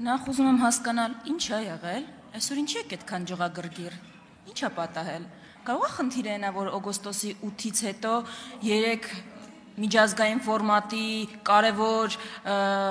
Նախ ուզում եմ հասկանալ, ինչ է եղել, այսօր ինչի եք այդքան ջղագրգիռ, ինչ է պատահել, կարող է խնդիրը նա, որ օգոստոսի 8-ից հետո 3 միջազգային ֆորմատի կարևոր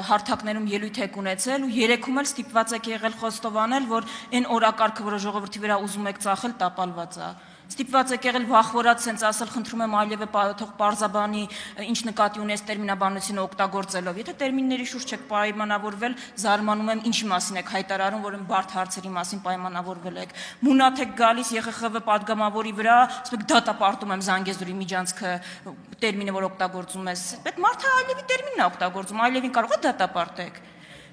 հարթակներում ելույթ եք ունեցել ու 3-ում էլ ստիպված եք եղել խոստովանել, որ այն օրակարգը, որը ժողովրդի վրա ուզում եք ծախել, տապալված է։ Ստիպված եք եղել վախվորած սենց ասել, խնդրում եմ այլևէ թող պարզաբանի, ինչ նկատի ունես տերմինաբանությունը օգտագործելով։ Եթե տերմինների շուրջ եք պայմանավորվել, զարմանում եմ ինչի մասին եք հայտարարում, որ բարդ հարցերի մասին պայմանավորվել եք։ Մունաթ եք գալիս ԵԽԽՎ падգամավորի վրա, ասում եք դատապարտում եմ Զանգեզուրի միջանցքը, տերմինը, որ օգտագործում ես։ Այդ մարդը այլևի տերմինն է օգտագործում, այլևին կարող է դատապարտեք։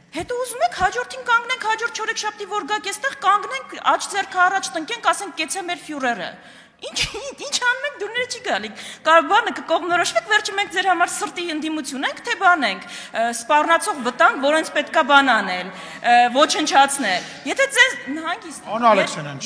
Հետո ուզում եք հաջորդին կանգնենք, հաջորդ չորեքշաբթի որ գաք այստեղ կանգնենք, աջ ձեռքը առաջ տնկենք, ասենք կեցե մեր ֆյուրերը։ Ինչ անում եք, դուրները չի գալի։ Կարող բանը կկողմնորոշվեք, վերջը մենք ձեր համար սրտի ընդդիմություն ենք, թե բանենք, սպառնացող վտանգ, որոնց պետքա բան անել, ոչնչացնել։ Եթե ձեզ հանգիստ։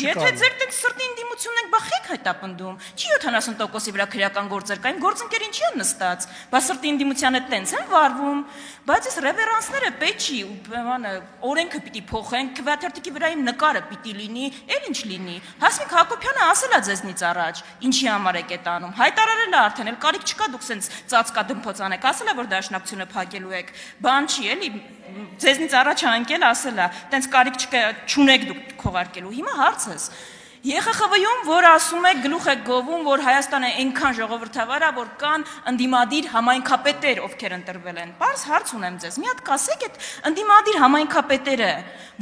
Եթե ձեր տեղ սրտի ընդդիմությունն եք, բա խեք հետապնդում։ Չի 70%-ի վրա քրեական գործեր կային, գործընկեր ինչի են նստած։ Բա սրտի ընդդիմությանը տենց են վարվում։ Բայց այս ռևերանսները պետք չի, բանը օրենքը պիտի փոխենք, քվեաթերթիկի վրա իմ նկարը պիտի լինի, էլ ինչ լինի։ Հասմիկ Հակոբյանը ասել է ձեզնից առաջ, ինչի համար եք այդ անում։ Հայտարարել է արդեն, էլ կարիք չկա դուք սենց ծածկա դմփոց անեք, ասել է որ դաշնակցությունը փակելու եք։ Բան չի, էլի ձեզնից առաջ անկել ասել է, տենց կարիք չկա, չունեք դուք քողարկելու։ Հիմա հարցս ԵԽԽՎ-ում, որ ասում եք, գլուխ եք գովում, որ Հայաստանը այնքան ժողովրդավար է, որ կան ընդդիմադիր համայնքապետեր, ովքեր ընտրվել են։ Պարզ հարց ունեմ ձեզ, մի հատ կասեք այդ ընդդիմադիր համայնքապետերը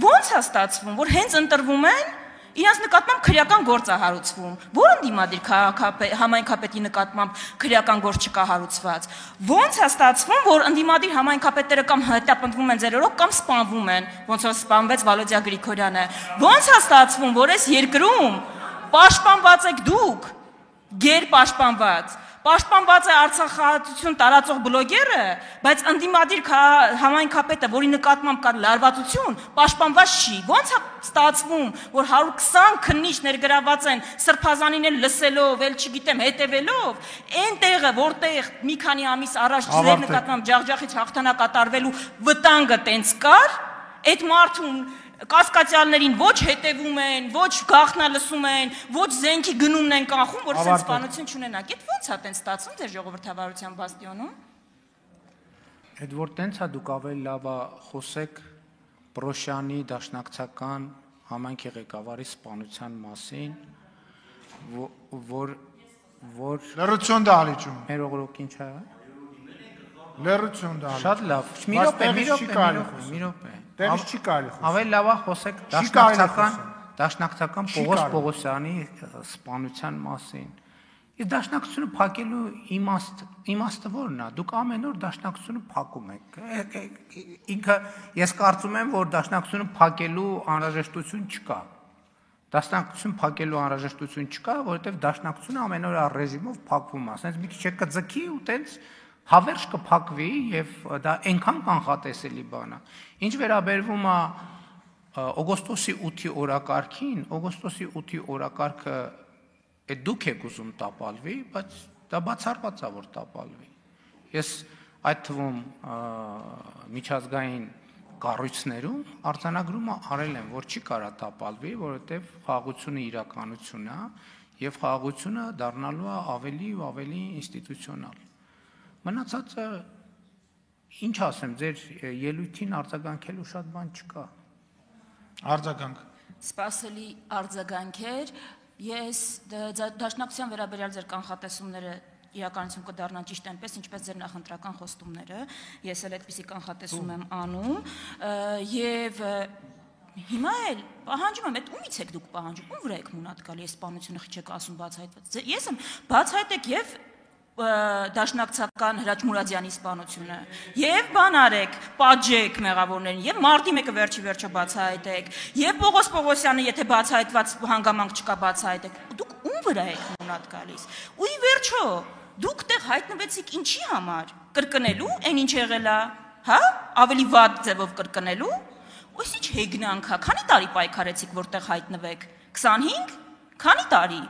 ո՞նց է ստացվում, որ հենց ընտրվում են, իրենց նկատմամբ քրեական գործ է հարուցվում, որ ընդդիմադիր համայնքապետի նկատմամբ քրեական գործ չկա հարուցված։ Ո՞նց է ստացվում, որ ընդդիմադիր համայնքապետերը կամ հետապնդվում են ձեր օրոք կամ սպանվում են, ոնց որ սպանվեց Վալոդիա Գրիգորյանը։ Ո՞նց է ստացվում, որ այս երկրում պաշտպանված եք դուք, գերպաշտպանված, պաշտպանված է Արցախահայություն տարածող բլոգերը, բայց ընդդիմադիր համայնքապետը, որի նկատմամբ կար լարվածություն, պաշտպանված չի։ Ո՞նց է ստացվում, որ 120 քննիչ ներգրաված են սրբազանին էլ լսելով, էլ չգիտեմ, հետևելով, այն տեղը, որտեղ մի քանի ամիս առաջ ձեր նկատմամբ ջախջախից հաղթանակ կատարվելու վտանգը տենց կար, այդ մարդուն կասկածյալներին ոչ հետևում են, ոչ գաղտնալսում են, ոչ զենքի գնումն են կանխում, որ սենց սպանություն չունենաք։ Այդ ո՞նց է տենց ստացվում ձեր ժողովրդավարության բաստիոնում։ Այդ որ տենց է դուք ավելի լավ խոսեք Պրոշյանի դաշնակցական համայնքի ղեկավարի սպանության մասին, որ լրություն դալիճում։ Մեր օգրոք ինչ է։ Լրություն դալիճում։ Շատ լավ։ Մի րոպե։ Դերից չի կարելի խոսել։ Ավելի լավ է խոսեք դաշնակցական Պողոս Պողոսյանի սպանության մասին։ Իսկ դաշնակցությունը փակելու իմաստը ո՞րն է։ Դուք ամեն օր դաշնակցությունը փակում եք։ Ինքը ես կարծում եմ, որ դաշնակցությունը փակելու անհրաժեշտություն չկա։ Դաշնակցություն փակելու անհրաժեշտություն չկա, որովհետև դաշնակցությունը ամեն օր ռեժիմով փակվում է։ Ասենց մի քիչ կձգի ու տենց հավերժ կփակվի եւ դա այնքան կանխատեսելի բան է։ Ինչ վերաբերվում է օգոստոսի 8-ի օրակարգին, օգոստոսի 8-ի օրակարգը այդ դուք եք ուզում տապալվի, բայց դա բացառված է որ տապալվի։ Ես այդ թվում միջազգային կառույցներում արձանագրումը արել եմ, որ չի կարա տապալվի, որովհետեւ խաղաղությունը իրականություն է եւ խաղաղությունը դառնալու է ավելի ու ավելի ինստիտուցիոնալ։ Մնացածը ինչ ասեմ, ձեր ելույթին արձագանքելու շատ բան չկա։ Արձագանք։ Սպասելի արձագանքեր, ես դաշնակցության վերաբերյալ ձեր կանխատեսումները իրականություն կդառնան ճիշտ այնպես, ինչպես ձեր նախընտրական խոստումները, ես էլ այդպիսի կանխատեսում եմ անում, եւ հիմա էլ պահանջում եմ, այդ ումից եք դուք պահանջում, ում վրա եք մունատ գալի, այս սպանությունը չեք ասում բացահայտված։ Ես եմ բացահայտեք եւ դաշնակցական Հրաչ Մուրադյանի սպանությունը եւ բան արեք, պատժեք մեղավորներին եւ մարտի 1-ը վերջը բացահայտեք եւ Պողոս Պողոսյանը եթե բացահայտված հանգամանք չկա բացահայտեք, դուք ում վրա եք մունատ գալիս։ Ու ի վերջո դուք տեղ հայտնվեցիք ինչի համար, կրկնելու այն ինչ եղել է, հա, ավելի վատ ձևով կրկնելու, ույս ինչ հեգնանք է, քանի տարի պայքարեցիք որտեղ հայտնվեք, 25, քանի տարի։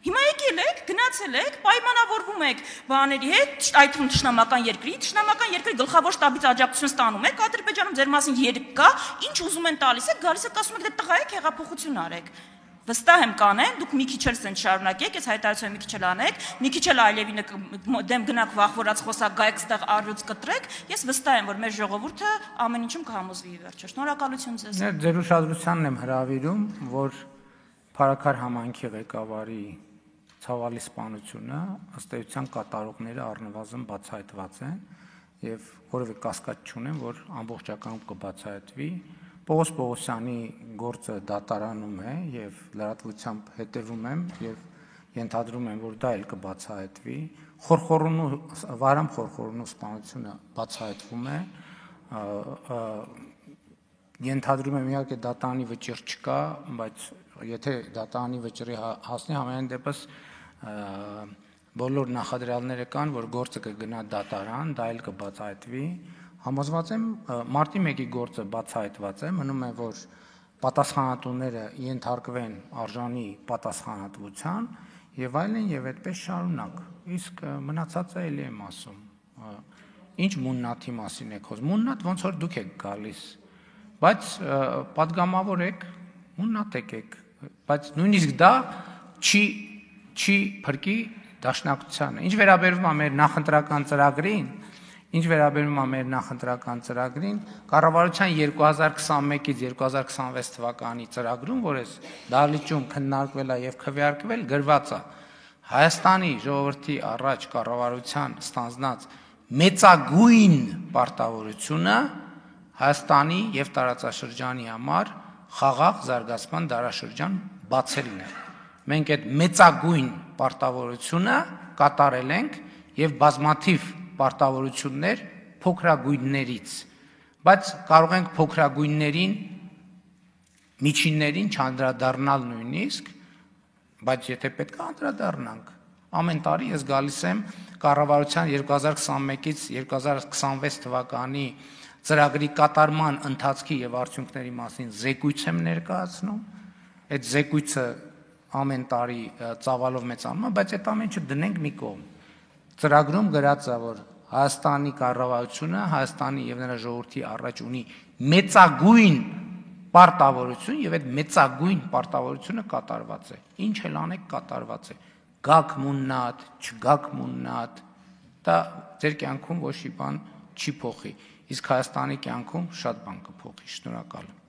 Հիմա եկել եք, գնացել եք, պայմանավորվում եք բաների հետ, այդ թվում թշնամական երկրի գլխավոր շտաբից աջակցություն ստանում եք, Ադրբեջանում ձեր մասին երկ կա, ինչ ուզում են տալիս եք, գալիս եք ասում եք դե տղա եք, հեղափոխություն արեք։ Վստահ եմ կանեն, դուք մի քիչ էլ սենց շարունակեք, այս հայտարարությունը մի քիչ էլ անեք, մի քիչ էլ Ալիևինը դեմ գնաք վախվորած խոսակ գայեք ստեղ առյուծ կտրեք, ես վստահ եմ, որ մեր ժողովուրդը ամեն ինչում կհամոզվի վերջը։ Շնորհակալություն ձեզ։ Ձեր ուշադրությանն եմ հրավիրում, որ Փարաքար համայնքի ղեկավարի ցավալի սպանությունը ըստ էության կատարողները առնվազն բացահայտված են եւ որևէ կասկած չունեմ, որ ամբողջական կբացահայտվի։ Պողոս Պողոսյանի գործը դատարանում է եւ լրատվությամբ հետեւում եմ եւ ենթադրում եմ, որ դա էլ կբացահայտվի։ Վարամ Խորխորունու սպանությունը բացահայտվում է։ Ենթադրում եմ իհարկե դատարանի վճիռ չկա, բայց եթե դատարանի վճռի հասնի, համենայն դեպս բոլոր նախադրյալները կան, որ գործը կգնա դատարան, դա էլ կբացահայտվի։ Համոզված եմ, մարտի 1-ի գործը բացահայտված է, մնում է, որ պատասխանատուները ենթարկվեն արժանի պատասխանատվության եւ այլն եւ այդպես շարունակ։ Իսկ մնացածը էլի եմ ասում։ Ինչ մուննաթի մասին եք խոսում։ Մուննաթ ոնց որ դուք եք գալիս, բայց падգամավոր եք, մուննաթ եք, բայց նույնիսկ դա չի փրկի դաշնակցությանը։ Ինչ վերաբերվում է մեր նախընտրական ծրագրին, կառավարության 2021-ից 2026 թվականի ծրագրում, որ այս դահլիճում քննարկվել է եւ քվեարկվել, գրված է Հայաստանի ժողովրդի առաջ կառավարության ստանձնած մեծագույն պարտավորությունը Հայաստանի եւ տարածաշրջանի համար խաղաղ զարգացման դարաշրջան բացելն է։ Մենք այդ մեծագույն պարտավորությունը կատարել ենք եւ բազմաթիվ պարտավորություններ փոքրագույններից, բայց կարող ենք փոքրագույններին, միջիններին չանդրադառնալ նույնիսկ, բայց եթե պետք է անդրադառնանք, ամեն տարի ես գալիս եմ կառավարության 2021-ից 2026 թվականի ծրագրի կատարման ընթացքի եւ արդյունքների մասին զեկույց եմ ներկայացնում, այդ զեկույցը ամեն տարի ծավալով մեծանում է, բայց այդ ամեն ինչը դնենք մի կողմ։ Ծրագրում գրած է, որ Հայաստանի կառավարությունը Հայաստանի եւ նրա ժողովրդի առաջ ունի մեծագույն պարտավորություն եւ այդ մեծագույն պարտավորությունը կատարված է։ Ինչ էլ անեք կատարված է։ Գաք մուննատ, չգաք մուննատ, դա ձեր կյանքում ոչ մի բան չի փոխի։ Իսկ Հայաստանի կյանքում շատ բան կփոխի։ Շնորհակալ եմ։